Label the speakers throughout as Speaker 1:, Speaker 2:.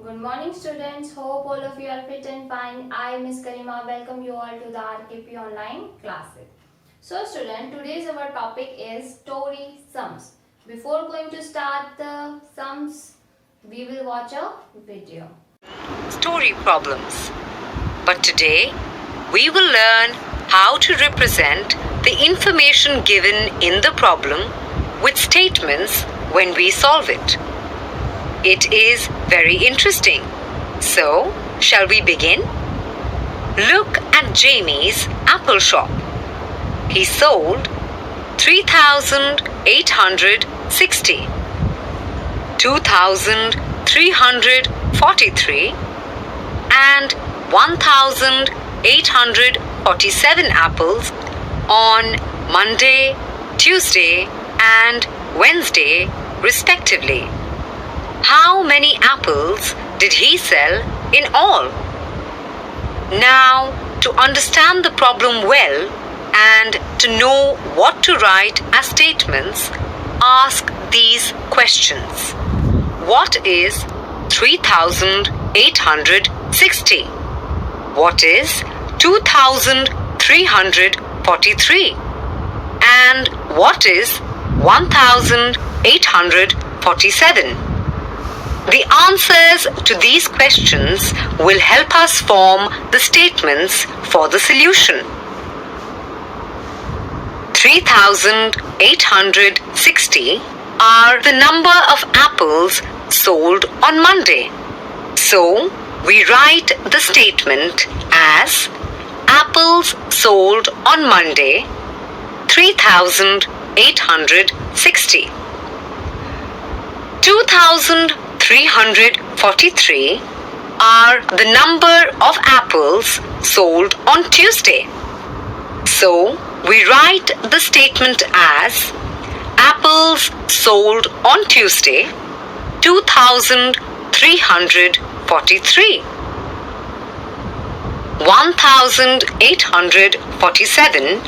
Speaker 1: Good morning students, hope all of you are fit and fine. I Miss Karima welcome you all to the RKP online classes. So student, today's our topic is story sums. Before going to start the sums, we will watch a video.
Speaker 2: Story problems. But today, we will learn how to represent the information given in the problem with statements when we solve it. It is very interesting. So, shall we begin? Look at Jamie's apple shop. He sold 3,860, 2,343 and 1,847 apples on Monday, Tuesday and Wednesday respectively. How many apples did he sell in all? Now, to understand the problem well and to know what to write as statements, ask these questions. What is 3,860? What is 2,343? And what is 1,847? The answers to these questions will help us form the statements for the solution. 3,860 are the number of apples sold on Monday. So, we write the statement as apples sold on Monday 3,860. 2,343 are the number of apples sold on Tuesday. So, we write the statement as apples sold on Tuesday 2,343. 1,847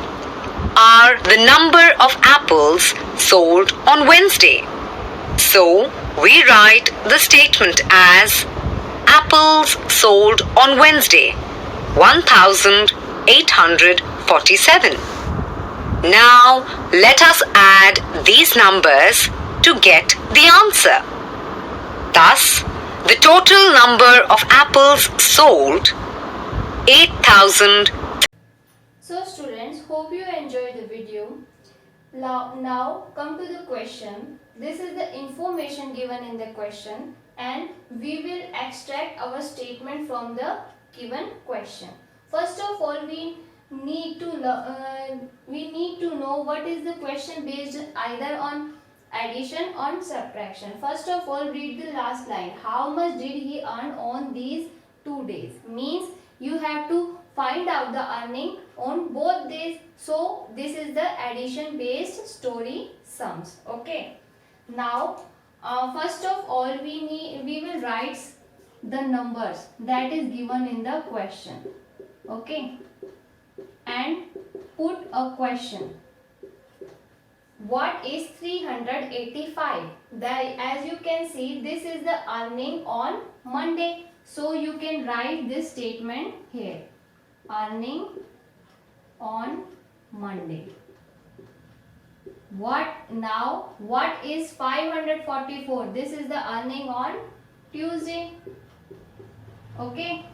Speaker 2: are the number of apples sold on Wednesday. So, we write the statement as apples sold on Wednesday 1,847. Now, let us add these numbers to get the answer. Thus, the total number of apples sold 8,000.
Speaker 1: So students, hope you enjoyed the video. Now come to the question. This is the information given in the question and we will extract our statement from the given question. First of all, we need to know what is the question based either on addition or subtraction. First of all, read the last line. How much did he earn on these 2 days? Means you have to find out the earning on both days. So this is the addition based story sums. Okay. Now first of all we will write the numbers that is given in the question. Okay. And put a question. What is 385? As you can see, this is the earning on Monday. So you can write this statement here. Earning on Monday. What is 544? This is the earning on Tuesday. Okay.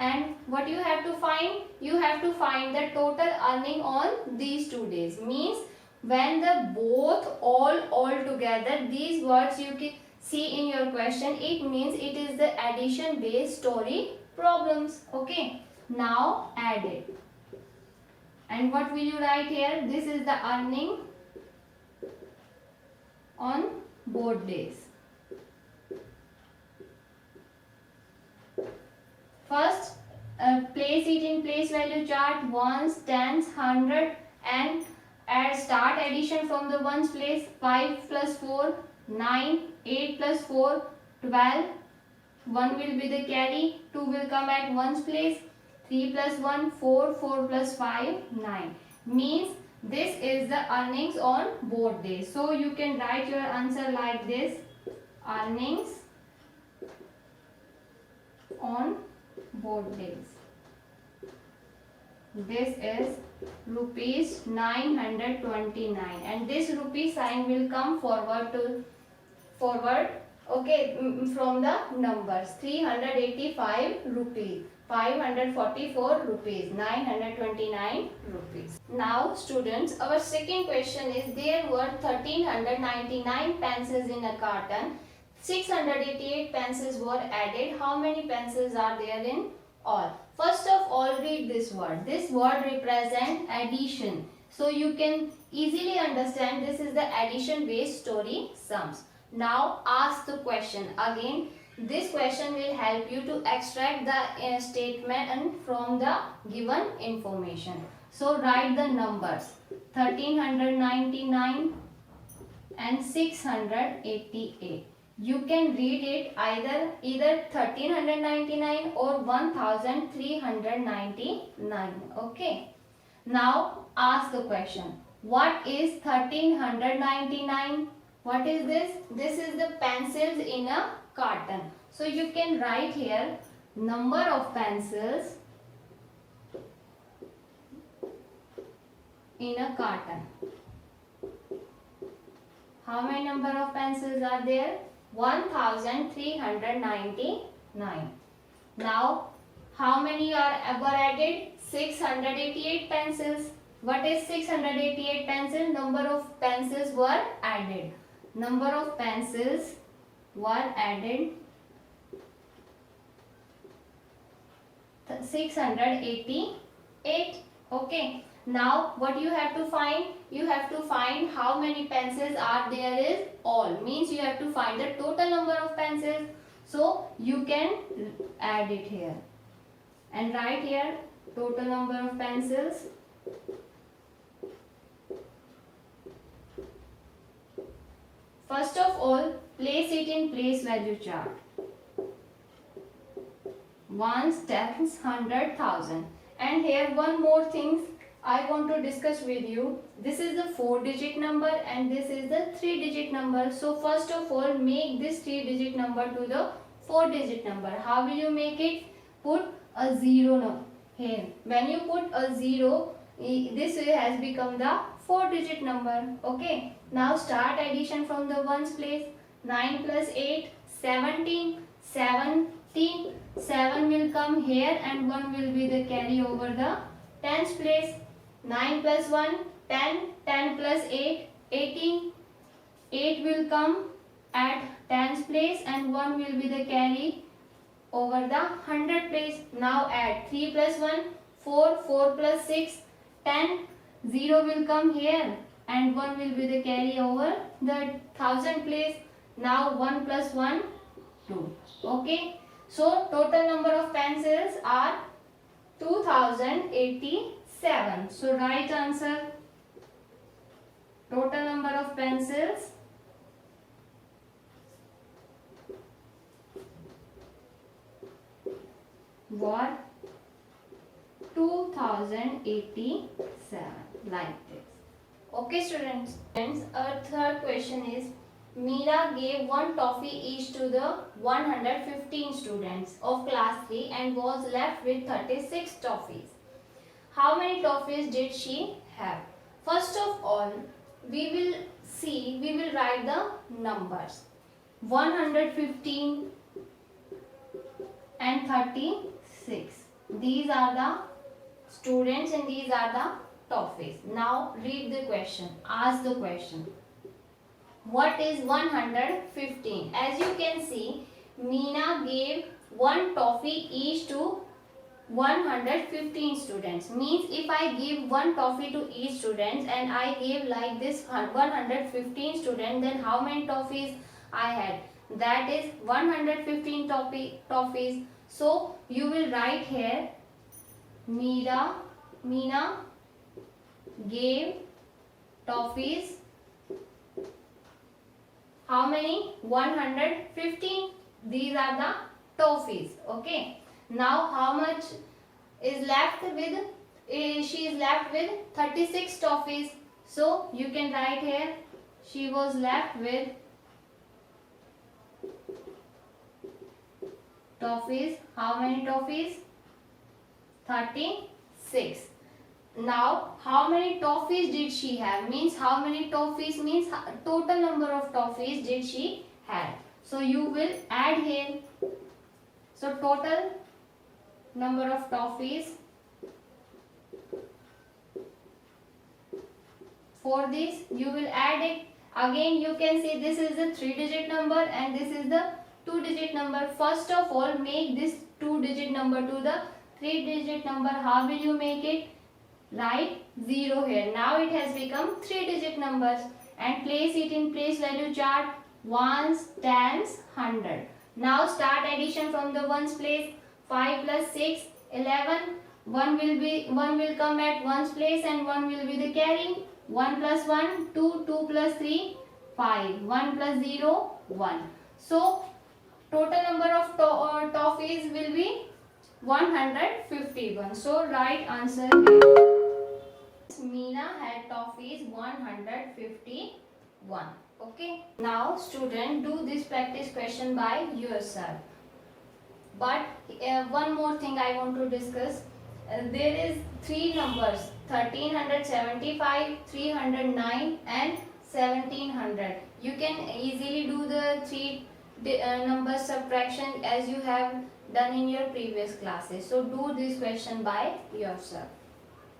Speaker 1: And what you have to find? You have to find the total earning on these 2 days. Means when the both all together, these words you can see in your question, it means it is the addition based story problems. Okay. Now add it. And what will you write here? This is the earning on both days. First, place it in place value chart, ones, tens, 100 and start addition from the ones place. 5 plus 4, 9, 8 plus 4, 12, 1 will be the carry, 2 will come at ones place, 3 plus 1, 4, 4 plus 5, 9. Means this is the earnings on both days. So you can write your answer like this. Earnings on both days. This is rupees 929, and this rupee sign will come forward, okay, from the numbers. 385 rupees, 544 rupees, 929 rupees. Now students, our second question is, there were 1399 pencils in a carton. 688 pencils were added. How many pencils are there in all? First of all, read this word. This word represents addition. So you can easily understand this is the addition based story sums. Now ask the question again. This question will help you to extract the statement from the given information. So write the numbers 1399 and 688. You can read it either 1399 or 1399. Okay. Now ask the question. What is 1399? What is this? This is the pencils in a carton. So you can write here number of pencils in a carton. How many number of pencils are there? 1399. Now, how many were added? 688 pencils. What is 688 pencils? Number of pencils were added. Number of pencils were added 688. Okay. Now what you have to find? You have to find how many pencils are there is all. Means you have to find the total number of pencils. So you can add it here. And write here total number of pencils. First of all, place it in place value chart. Ones, tens, 100,000. And here one more thing I want to discuss with you. This is the 4-digit number and this is the 3-digit number. So first of all, make this 3-digit number to the 4-digit number. How will you make it? Put a 0 here. When you put a 0, this has become the 4-digit number. Okay. Now start addition from the ones place. 9 plus 8, 17. 17. 7 will come here and 1 will be the carry over the tens place. 9 plus 1, 10. 10 plus 8, 18. 8 will come at tens place and 1 will be the carry over the 100 place. Now add 3 plus 1, 4. 4 plus 6, 10. 0 will come here and 1 will be the carry over the 1000 place. Now 1 plus 1, 2. Okay. So total number of pencils are 2087. So right answer. Total number of pencils were 2087, like this. Okay students, our third question is, Meera gave one toffee each to the 115 students of class 3 and was left with 36 toffees. How many toffees did she have? First of all, we will write the numbers. 115 and 36. These are the students and these are the toffees. Now read the question. Ask the question. What is 115? As you can see, Meena gave one toffee each to 115 students. Means if I give one toffee to each student and I gave like this 115 students, then how many toffees I had? That is 115 toffees. So you will write here, Meena gave toffees. How many? 115. These are the toffees. Okay. Now how much is left with? She is left with 36 toffees. So you can write here, she was left with toffees. How many toffees? 36. Now, how many toffees did she have? Means how many toffees means total number of toffees did she have. So you will add here. So total number of toffees for this you will add it. Again you can see this is the 3-digit number and this is the 2-digit number. First of all, make this 2-digit number to the 3-digit number. How will you make it? Write 0 here. Now it has become 3-digit numbers and place it in place value chart. Ones, tens, 100. Now start addition from the ones place. 5 plus 6, 11. 1 will come at ones place and 1 will be the carry. 1 plus 1, 2, 2 plus 3, 5. 1 plus 0, 1. So total number of toffees will be 151. So right answer here. Meena had toffees 151. Okay. Now student, do this practice question by yourself. But one more thing I want to discuss. There is 3 numbers, 1375, 309 and 1700. You can easily do the 3 number subtraction as you have done in your previous classes. So do this question by yourself.